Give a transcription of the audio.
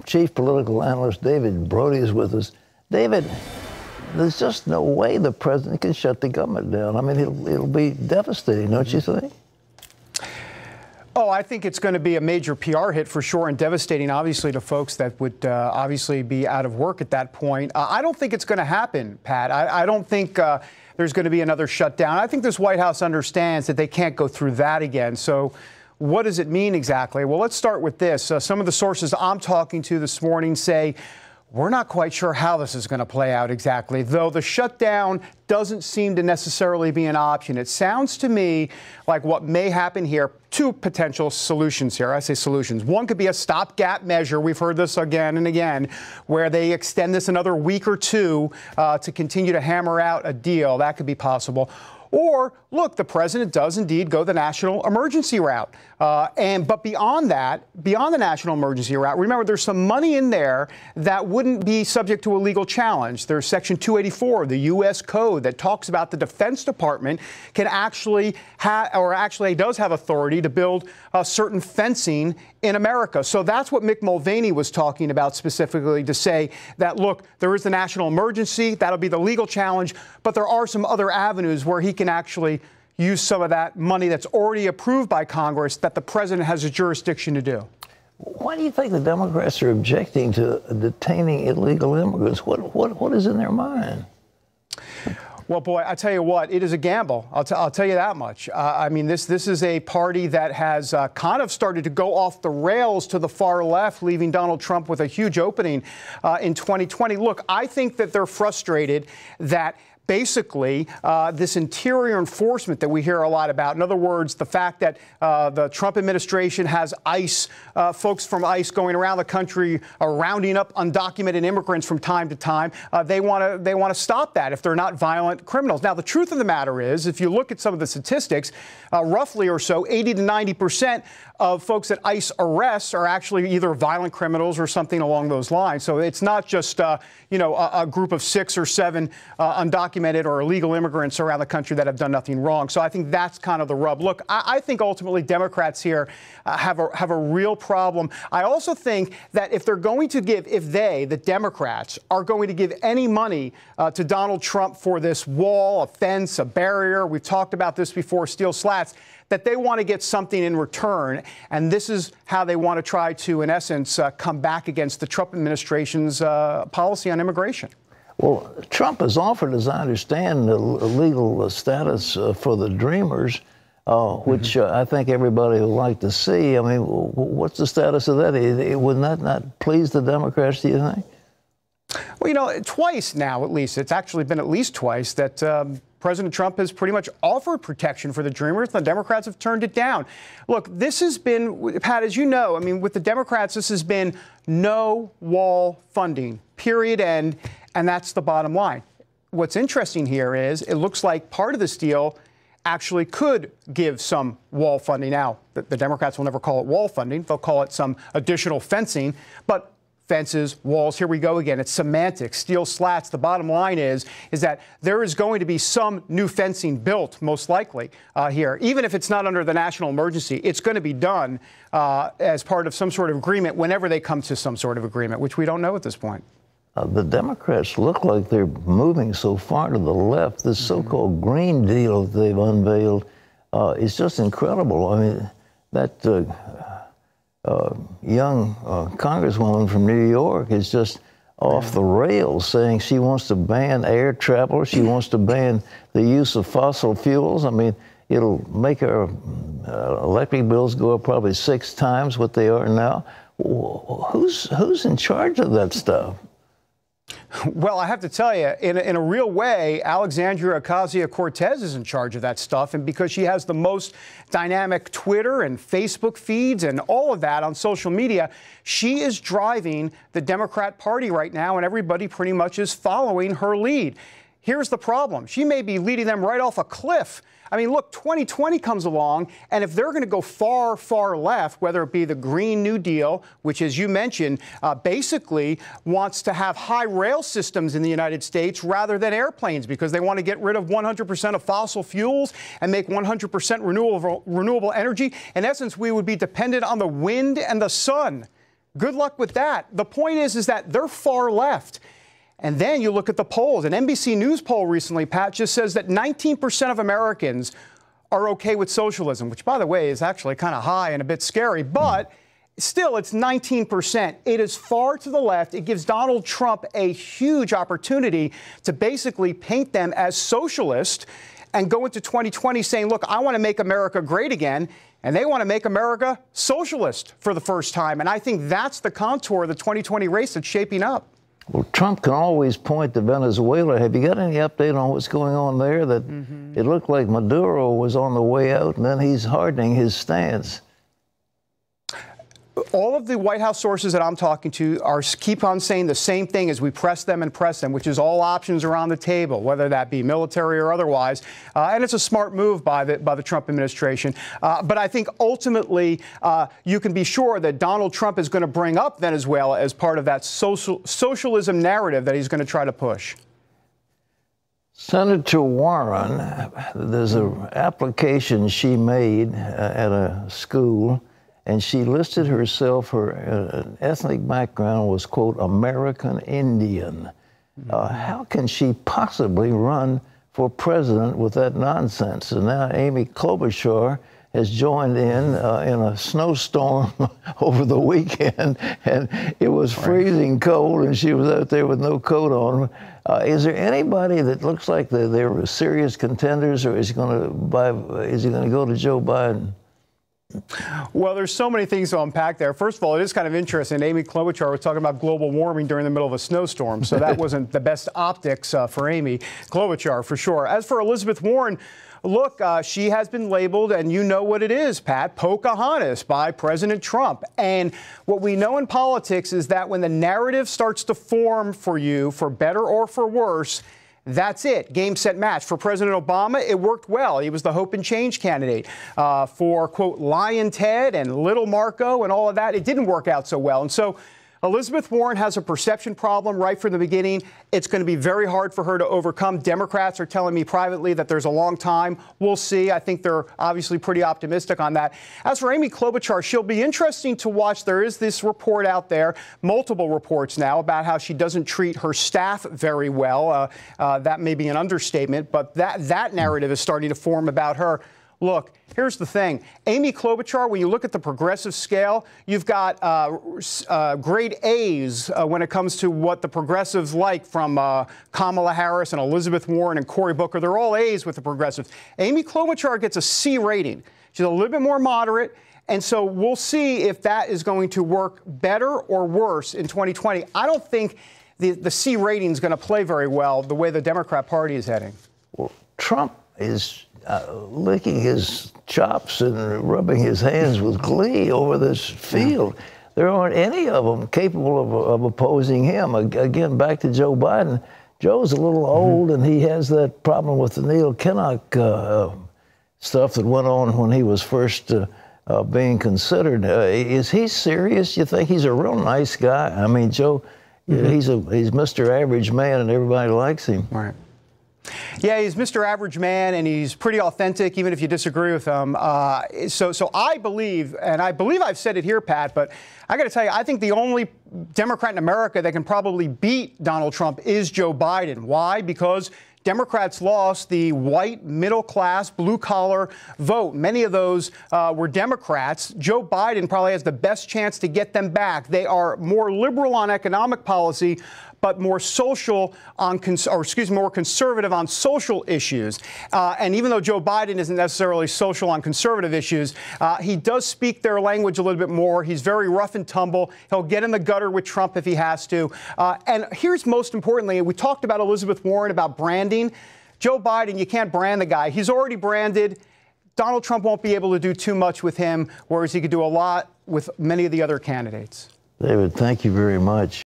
chief political analyst David Brody is with us. David, there's just no way the president can shut the government down. I mean, it'll be devastating, don't you think? Oh, I think it's going to be a major PR hit for sure, and devastating, obviously, to folks that would obviously be out of work at that point. I don't think it's going to happen, Pat. I don't think there's going to be another shutdown. I think this White House understands that they can't go through that again. So what does it mean exactly? Well, let's start with this. Some of the sources I'm talking to this morning say we're not quite sure how this is going to play out exactly, though the shutdown doesn't seem to necessarily be an option. It sounds to me like what may happen here, two potential solutions here. I say solutions. One could be a stopgap measure. We've heard this again and again, where they extend this another week or two to continue to hammer out a deal. That could be possible. Or, look, the president does indeed go the national emergency route. But beyond that, beyond the national emergency route, remember, there's some money in there that wouldn't be subject to a legal challenge. There's Section 284 of the U.S. Code that talks about the Defense Department can actually does have authority to build certain fencing in America. So that's what Mick Mulvaney was talking about specifically, to say that, look, there is the national emergency. That'll be the legal challenge. But there are some other avenues where he can actually use some of that money that's already approved by Congress that the president has a jurisdiction to do. Why do you think the Democrats are objecting to detaining illegal immigrants? What is in their mind? Well, boy, I tell you what, it is a gamble. I'll tell you that much. I mean, this is a party that has kind of started to go off the rails to the far left, leaving Donald Trump with a huge opening in 2020. Look, I think that they're frustrated that basically this interior enforcement that we hear a lot about. In other words, the fact that the Trump administration has ICE, folks from ICE going around the country rounding up undocumented immigrants from time to time. They want to stop that if they're not violent criminals. Now, the truth of the matter is, if you look at some of the statistics, roughly or so, 80 to 90% of folks that ICE arrests are actually either violent criminals or something along those lines. So it's not just, a group of 6 or 7 undocumented or illegal immigrants around the country that have done nothing wrong. So I think that's kind of the rub. Look, I think ultimately Democrats here have a real problem. I also think that if they're going to give, the Democrats, are going to give any money to Donald Trump for this wall, a fence, a barrier, we've talked about this before, steel slats, that they want to get something in return. And this is how they want to try to, in essence, come back against the Trump administration's policy on immigration. Well, Trump has offered, as I understand, a legal status for the Dreamers, which I think everybody would like to see. I mean, what's the status of that? Would that not please the Democrats, do you think? Well, twice now, at least. It's actually been at least twice that President Trump has pretty much offered protection for the Dreamers. The Democrats have turned it down. Look, this has been, Pat, as you know, I mean, with the Democrats, this has been no wall funding, period, end, and that's the bottom line. What's interesting here is it looks like part of this deal actually could give some wall funding. Now, the Democrats will never call it wall funding. They'll call it some additional fencing, but fences, walls, here we go again. It's semantics, steel slats. The bottom line is that there is going to be some new fencing built, most likely, here. Even if it's not under the national emergency, it's going to be done as part of some sort of agreement whenever they come to some sort of agreement, which we don't know at this point. The Democrats look like they're moving so far to the left. This so-called Green Deal that they've unveiled is just incredible. I mean, that young congresswoman from New York is just off the rails, saying she wants to ban air travel. She wants to ban the use of fossil fuels. I mean, it'll make our electric bills go up probably 6 times what they are now. Who's in charge of that stuff? Well, I have to tell you, in a real way, Alexandria Ocasio-Cortez is in charge of that stuff. And because she has the most dynamic Twitter and Facebook feeds and all of that on social media, she is driving the Democrat Party right now, and everybody pretty much is following her lead. Here's the problem. She may be leading them right off a cliff. I mean, look, 2020 comes along, and if they're going to go far, far left, whether it be the Green New Deal, which, as you mentioned, basically wants to have high rail systems in the United States rather than airplanes because they want to get rid of 100% of fossil fuels and make 100% renewable energy. In essence, we would be dependent on the wind and the sun. Good luck with that. The point is that they're far left. And then you look at the polls. An NBC News poll recently, Pat, just says that 19% of Americans are okay with socialism, which, by the way, is actually kind of high and a bit scary. But still, it's 19%. It is far to the left. It gives Donald Trump a huge opportunity to basically paint them as socialist and go into 2020 saying, look, I want to make America great again. And they want to make America socialist for the first time. And I think that's the contour of the 2020 race that's shaping up. Well, Trump can always point to Venezuela. Have you got any update on what's going on there? That it looked like Maduro was on the way out, and then he's hardening his stance. All of the White House sources that I'm talking to keep on saying the same thing as we press them, which is all options are on the table, whether that be military or otherwise. And it's a smart move by the Trump administration. But I think ultimately you can be sure that Donald Trump is going to bring up Venezuela as part of that socialism narrative that he's going to try to push. Senator Warren, there's an application she made at a school, and she listed herself, her ethnic background was, quote, American Indian. How can she possibly run for president with that nonsense? And now Amy Klobuchar has joined in a snowstorm over the weekend, and it was freezing cold, and she was out there with no coat on. Is there anybody that looks like they're serious contenders, or is he going to go to Joe Biden? Well, there's so many things to unpack there. First of all, it is kind of interesting. Amy Klobuchar was talking about global warming during the middle of a snowstorm, so that wasn't the best optics for Amy Klobuchar, for sure. As for Elizabeth Warren, look, she has been labeled, and you know what it is, Pat, Pocahontas by President Trump. And what we know in politics is that when the narrative starts to form for you, for better or for worse, that's it. Game, set, match. For President Obama, it worked well. He was the hope and change candidate. For, quote, Lion Ted and Little Marco and all of that, it didn't work out so well. And so Elizabeth Warren has a perception problem right from the beginning. It's going to be very hard for her to overcome. Democrats are telling me privately that there's a long time. We'll see. I think they're obviously pretty optimistic on that. As for Amy Klobuchar, she'll be interesting to watch. There is this report out there, multiple reports now, about how she doesn't treat her staff very well. That may be an understatement, but that narrative is starting to form about her. Look, here's the thing. Amy Klobuchar, when you look at the progressive scale, you've got grade A's when it comes to what the progressives like, from Kamala Harris and Elizabeth Warren and Cory Booker. They're all A's with the progressives. Amy Klobuchar gets a C rating. She's a little bit more moderate. And so we'll see if that is going to work better or worse in 2020. I don't think the C rating is going to play very well the way the Democrat Party is heading. Well, Trump is licking his chops and rubbing his hands with glee over this field. There aren't any of them capable of opposing him. Again, back to Joe Biden. Joe's a little old, and he has that problem with the Neil Kinnock stuff that went on when he was first being considered. Is he serious? You think he's a real nice guy? I mean, Joe, he's Mr. Average Man, and everybody likes him. Right. Yeah, he's Mr. Average Man, and he's pretty authentic, even if you disagree with him. So I believe, and I believe I've said it here, Pat, but I got to tell you, I think the only Democrat in America that can probably beat Donald Trump is Joe Biden. Why? Because Democrats lost the white, middle-class, blue-collar vote. Many of those were Democrats. Joe Biden probably has the best chance to get them back. They are more liberal on economic policy, but more social on, more conservative on social issues. And even though Joe Biden isn't necessarily social on conservative issues, he does speak their language a little bit more. He's very rough and tumble. He'll get in the gutter with Trump if he has to. And here's most importantly, we talked about Elizabeth Warren, about branding. Joe Biden, you can't brand the guy. He's already branded. Donald Trump won't be able to do too much with him, whereas he could do a lot with many of the other candidates. David, thank you very much.